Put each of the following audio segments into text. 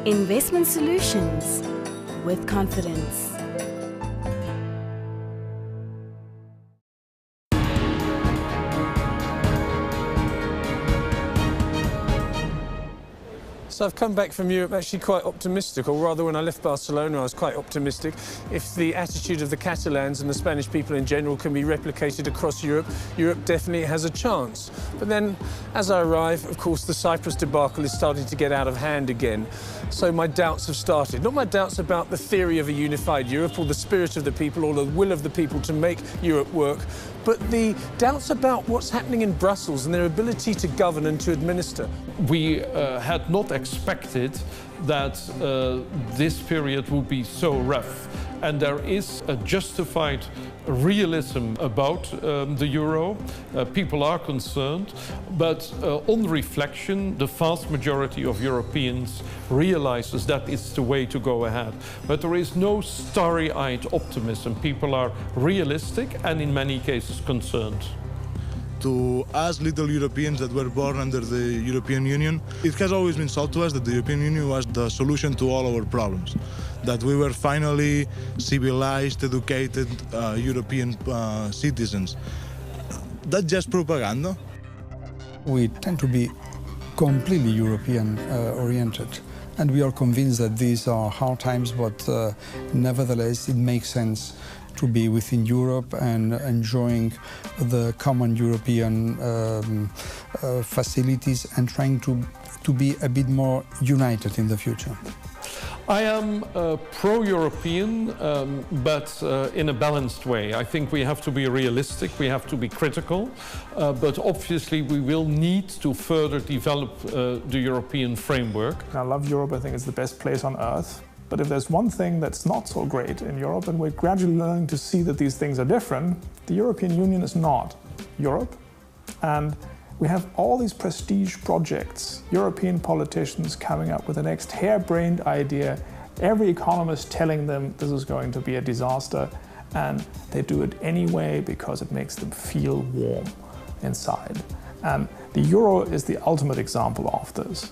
Investment solutions with confidence. So I've come back from Europe actually quite optimistic, or rather when I left Barcelona I was quite optimistic. If the attitude of the Catalans and the Spanish people in general can be replicated across Europe, Europe definitely has a chance. But then as I arrive, of course, the Cyprus debacle is starting to get out of hand again. So my doubts have started. Not my doubts about the theory of a unified Europe or the spirit of the people or the will of the people to make Europe work, but the doubts about what's happening in Brussels and their ability to govern and to administer. We had not expected that this period would be so rough. And there is a justified realism about the euro. People are concerned, but on reflection, the vast majority of Europeans realizes that it's the way to go ahead. But there is no starry-eyed optimism. People are realistic and in many cases concerned. To us little Europeans that were born under the European Union, it has always been sold to us that the European Union was the solution to all our problems. That we were finally civilized, educated European citizens. That's just propaganda. We tend to be completely European oriented, and we are convinced that these are hard times, but nevertheless it makes sense to be within Europe and enjoying the common European facilities and trying to be a bit more united in the future. I am pro-European, but in a balanced way. I think we have to be realistic, we have to be critical, but obviously we will need to further develop the European framework. I love Europe, I think it's the best place on earth. But if there's one thing that's not so great in Europe, and we're gradually learning to see that these things are different, the European Union is not Europe. And we have all these prestige projects, European politicians coming up with the next harebrained idea, every economist telling them this is going to be a disaster, and they do it anyway because it makes them feel warm inside. And the euro is the ultimate example of this.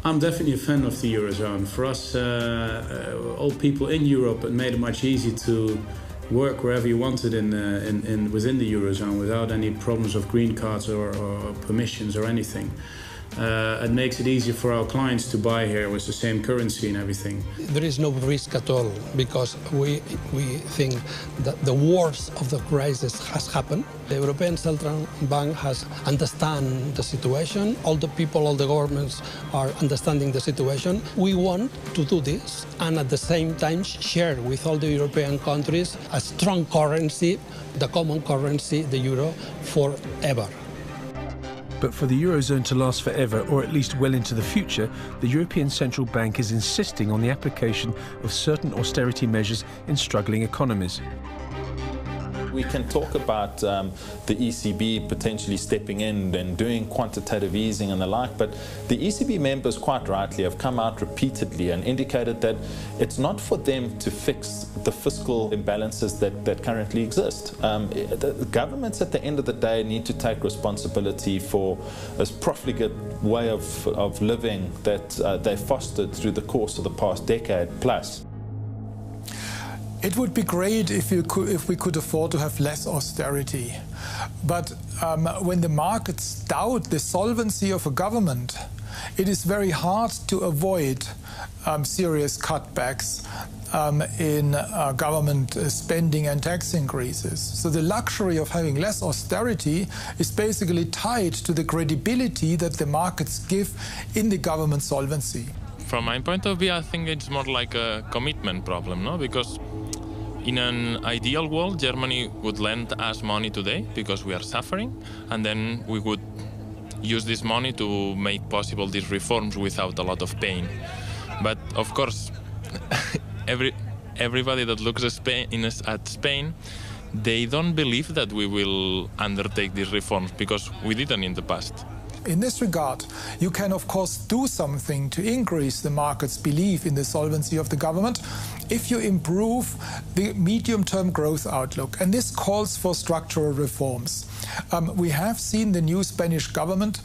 I'm definitely a fan of the Eurozone. For us, old people in Europe, it made it much easier to work wherever you wanted within the Eurozone without any problems of green cards or permissions or anything. It makes it easier for our clients to buy here with the same currency and everything. There is no risk at all because we think that the worst of the crisis has happened. The European Central Bank has understand the situation. All the people, all the governments are understanding the situation. We want to do this and at the same time share with all the European countries a strong currency, the common currency, the euro, forever. But for the Eurozone to last forever, or at least well into the future, the European Central Bank is insisting on the application of certain austerity measures in struggling economies. We can talk about the ECB potentially stepping in and doing quantitative easing and the like, but the ECB members quite rightly have come out repeatedly and indicated that it's not for them to fix the fiscal imbalances that currently exist. The governments at the end of the day need to take responsibility for this profligate way of living that they fostered through the course of the past decade plus. It would be great if we could afford to have less austerity. But when the markets doubt the solvency of a government, it is very hard to avoid serious cutbacks in government spending and tax increases. So the luxury of having less austerity is basically tied to the credibility that the markets give in the government solvency. From my point of view, I think it's more like a commitment problem, no? Because in an ideal world, Germany would lend us money today because we are suffering, and then we would use this money to make possible these reforms without a lot of pain. But of course, everybody that looks at Spain, they don't believe that we will undertake these reforms because we didn't in the past. In this regard, you can of course do something to increase the market's belief in the solvency of the government if you improve the medium-term growth outlook. And this calls for structural reforms. We have seen the new Spanish government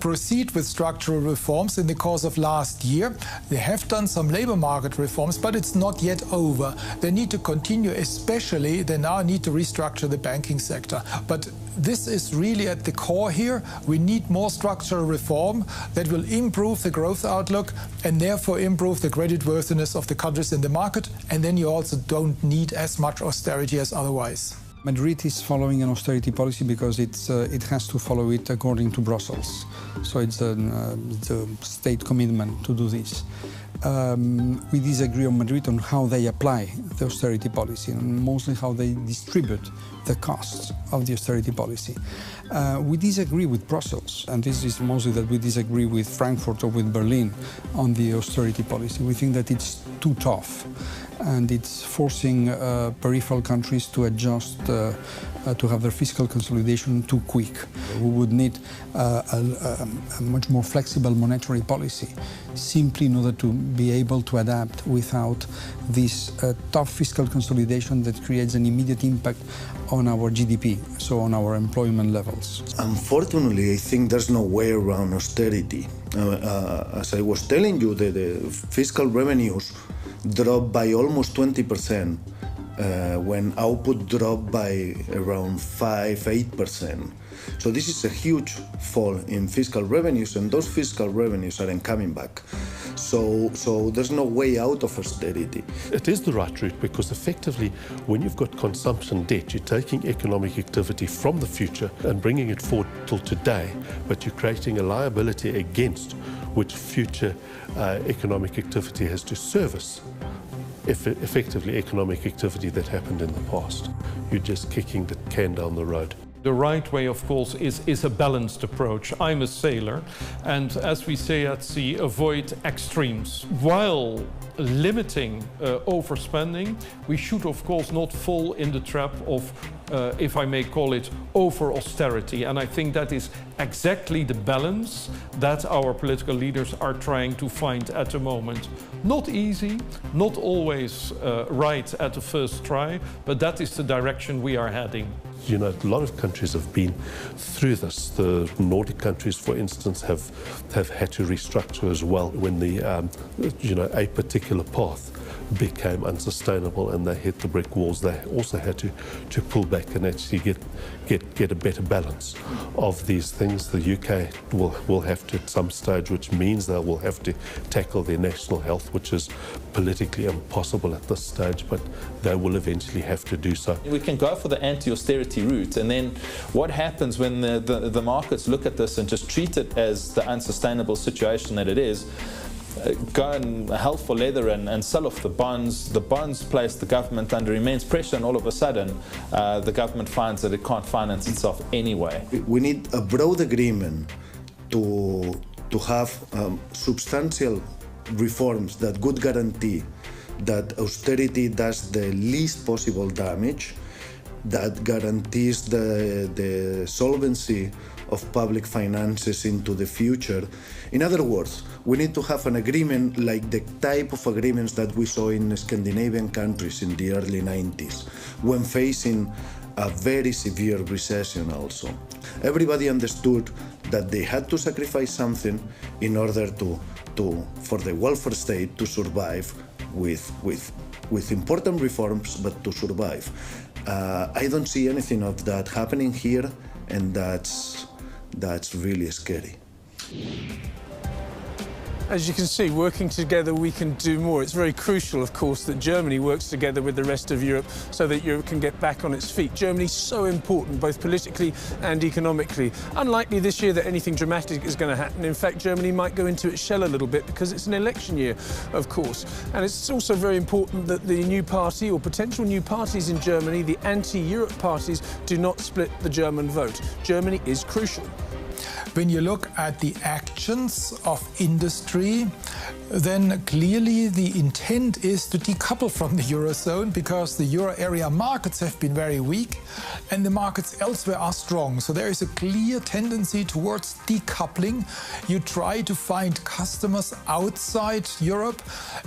proceed with structural reforms in the course of last year. They have done some labor market reforms, but it's not yet over. They need to continue, especially they now need to restructure the banking sector. But this is really at the core here. We need more structural reform that will improve the growth outlook and therefore improve the creditworthiness of the countries in the market. And then you also don't need as much austerity as otherwise. Madrid is following an austerity policy because it has to follow it according to Brussels. So it's the state commitment to do this. We disagree on Madrid on how they apply the austerity policy and mostly how they distribute the costs of the austerity policy. We disagree with Brussels, and this is mostly that we disagree with Frankfurt or with Berlin on the austerity policy. We think that it's too tough and it's forcing peripheral countries to adjust to have their fiscal consolidation too quick. We would need a much more flexible monetary policy simply in order to be able to adapt without this tough fiscal consolidation that creates an immediate impact on our GDP, so on our employment levels. Unfortunately, I think there's no way around austerity. As I was telling you, the fiscal revenues dropped by almost 20% when output dropped by around 5–8%. So this is a huge fall in fiscal revenues, and those fiscal revenues aren't coming back. So there's no way out of austerity. It is the right route because effectively when you've got consumption debt, you're taking economic activity from the future and bringing it forward till today, but you're creating a liability against which future economic activity has to service. Effectively economic activity that happened in the past. You're just kicking the can down the road. The right way, of course, is a balanced approach. I'm a sailor, and as we say at sea, avoid extremes. While limiting overspending, we should, of course, not fall in the trap of, if I may call it, over-austerity. And I think that is exactly the balance that our political leaders are trying to find at the moment. Not easy, not always right at the first try, but that is the direction we are heading. You know, a lot of countries have been through this. The Nordic countries, for instance, have had to restructure as well when the, a particular path became unsustainable and they hit the brick walls. They also had to pull back and actually get a better balance of these things. The UK will have to at some stage, which means they will have to tackle their national health, which is politically impossible at this stage, but they will eventually have to do so. We can go for the anti-austerity route, and then what happens when the markets look at this and just treat it as the unsustainable situation that it is, go and hell for leather and sell off the bonds. The bonds place the government under immense pressure, and all of a sudden the government finds that it can't finance itself anyway. We need a broad agreement to have substantial reforms that would guarantee that austerity does the least possible damage, that guarantees the solvency of public finances into the future. In other words, we need to have an agreement like the type of agreements that we saw in Scandinavian countries in the early 90s, when facing a very severe recession also. Everybody understood that they had to sacrifice something in order for the welfare state to survive with important reforms, but to survive. I don't see anything of that happening here, and that's really scary. As you can see, working together we can do more. It's very crucial, of course, that Germany works together with the rest of Europe so that Europe can get back on its feet. Germany's so important, both politically and economically. Unlikely this year that anything dramatic is going to happen. In fact, Germany might go into its shell a little bit because it's an election year, of course. And it's also very important that the new party or potential new parties in Germany, the anti-Europe parties, do not split the German vote. Germany is crucial. when you look at the actions of industry, then clearly the intent is to decouple from the Eurozone, because the Euro area markets have been very weak and the markets elsewhere are strong. So there is a clear tendency towards decoupling. You try to find customers outside Europe,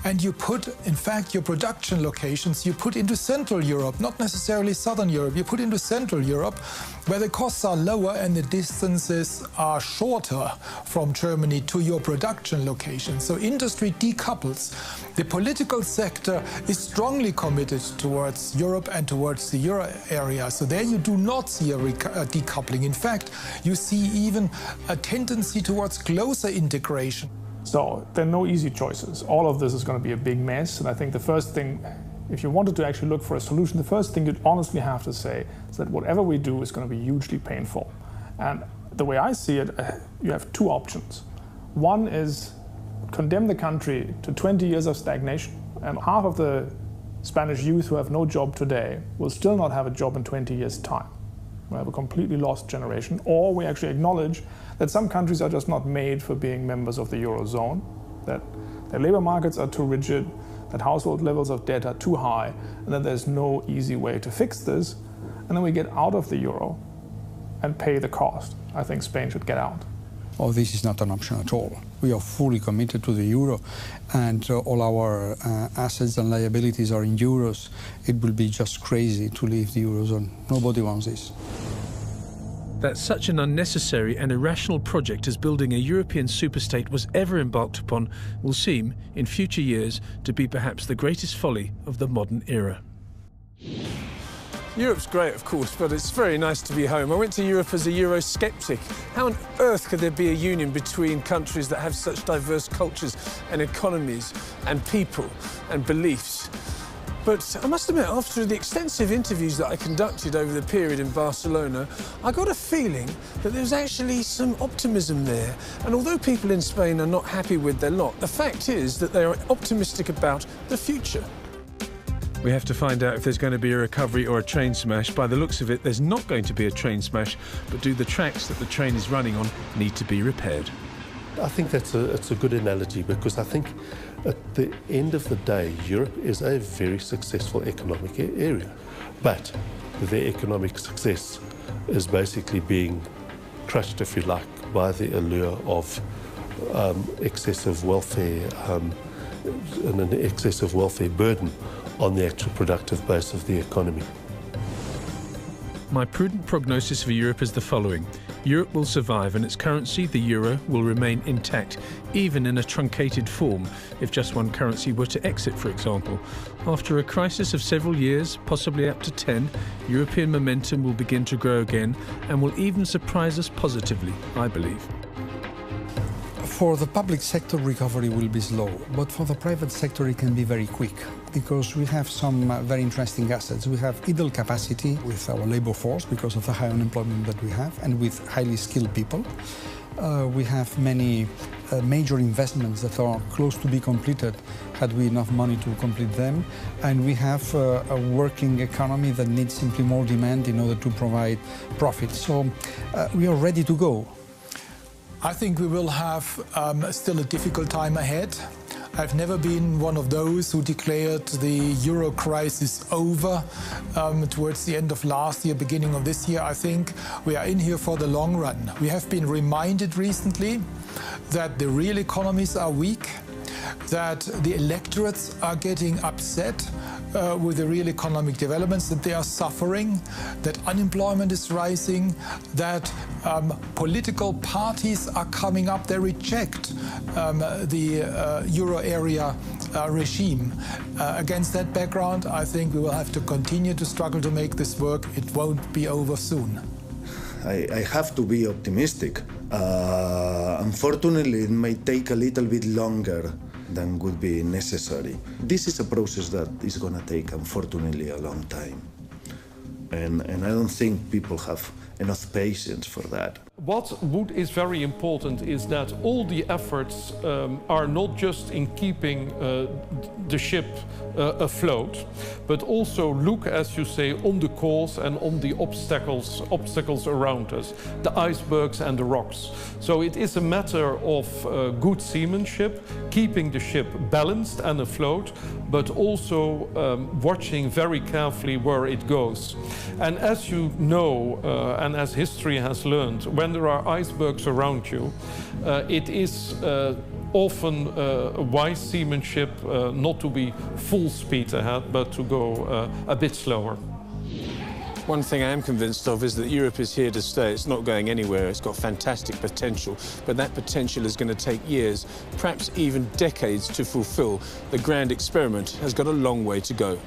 and you put, in fact, your production locations, you put into Central Europe, not necessarily Southern Europe. You put into Central Europe, where the costs are lower and the distances are shorter from Germany to your production location. So industry decouples. The political sector is strongly committed towards Europe and towards the Euro area. So there you do not see a decoupling. In fact, you see even a tendency towards closer integration. So there are no easy choices. All of this is going to be a big mess. And I think the first thing, if you wanted to actually look for a solution, the first thing you'd honestly have to say is that whatever we do is going to be hugely painful. And the way I see it, you have two options. One is condemn the country to 20 years of stagnation, and half of the Spanish youth who have no job today will still not have a job in 20 years' time. We have a completely lost generation. Or we actually acknowledge that some countries are just not made for being members of the Eurozone, that their labor markets are too rigid, that household levels of debt are too high, and that there's no easy way to fix this. And then we get out of the Euro and pay the cost. I think Spain should get out. Oh, this is not an option at all. We are fully committed to the euro, and all our assets and liabilities are in euros. It will be just crazy to leave the Eurozone. Nobody wants this. That such an unnecessary and irrational project as building a European superstate was ever embarked upon will seem, in future years, to be perhaps the greatest folly of the modern era. Europe's great, of course, but it's very nice to be home. I went to Europe as a Eurosceptic. How on earth could there be a union between countries that have such diverse cultures and economies and people and beliefs? But I must admit, after the extensive interviews that I conducted over the period in Barcelona, I got a feeling that there's actually some optimism there. And although people in Spain are not happy with their lot, the fact is that they are optimistic about the future. We have to find out if there's going to be a recovery or a train smash. By the looks of it, there's not going to be a train smash, but do the tracks that the train is running on need to be repaired? I think it's a good analogy, because I think at the end of the day, Europe is a very successful economic area. But their economic success is basically being crushed, if you like, by the allure of excessive welfare and an excessive welfare burden on the actual productive base of the economy. My prudent prognosis for Europe is the following. Europe will survive and its currency, the euro, will remain intact, even in a truncated form, if just one currency were to exit, for example. After a crisis of several years, possibly up to 10, European momentum will begin to grow again and will even surprise us positively, I believe. For the public sector, recovery will be slow, but for the private sector, it can be very quick, because we have some very interesting assets. We have idle capacity with our labor force because of the high unemployment that we have, and with highly skilled people. We have many major investments that are close to be completed had we enough money to complete them. And we have a working economy that needs simply more demand in order to provide profit. So we are ready to go. I think we will have still a difficult time ahead. I've never been one of those who declared the euro crisis over towards the end of last year, beginning of this year. I think we are in here for the long run. We have been reminded recently that the real economies are weak, that the electorates are getting upset with the real economic developments, that they are suffering, that unemployment is rising, that political parties are coming up, they reject the euro area regime. Against that background, I think we will have to continue to struggle to make this work. It won't be over soon. I have to be optimistic. Unfortunately, it may take a little bit longer than would be necessary. This is a process that is going to take, unfortunately, a long time. And I don't think people have enough patience for that. What is very important is that all the efforts are not just in keeping the ship afloat, but also look, as you say, on the course and on the obstacles around us, the icebergs and the rocks. So it is a matter of good seamanship, keeping the ship balanced and afloat, but also watching very carefully where it goes. And as you know, and as history has learned, when there are icebergs around you, it is often wise seamanship not to be full speed ahead, but to go a bit slower. One thing I am convinced of is that Europe is here to stay. It's not going anywhere. It's got fantastic potential, but that potential is going to take years, perhaps even decades, to fulfill. The grand experiment has got a long way to go.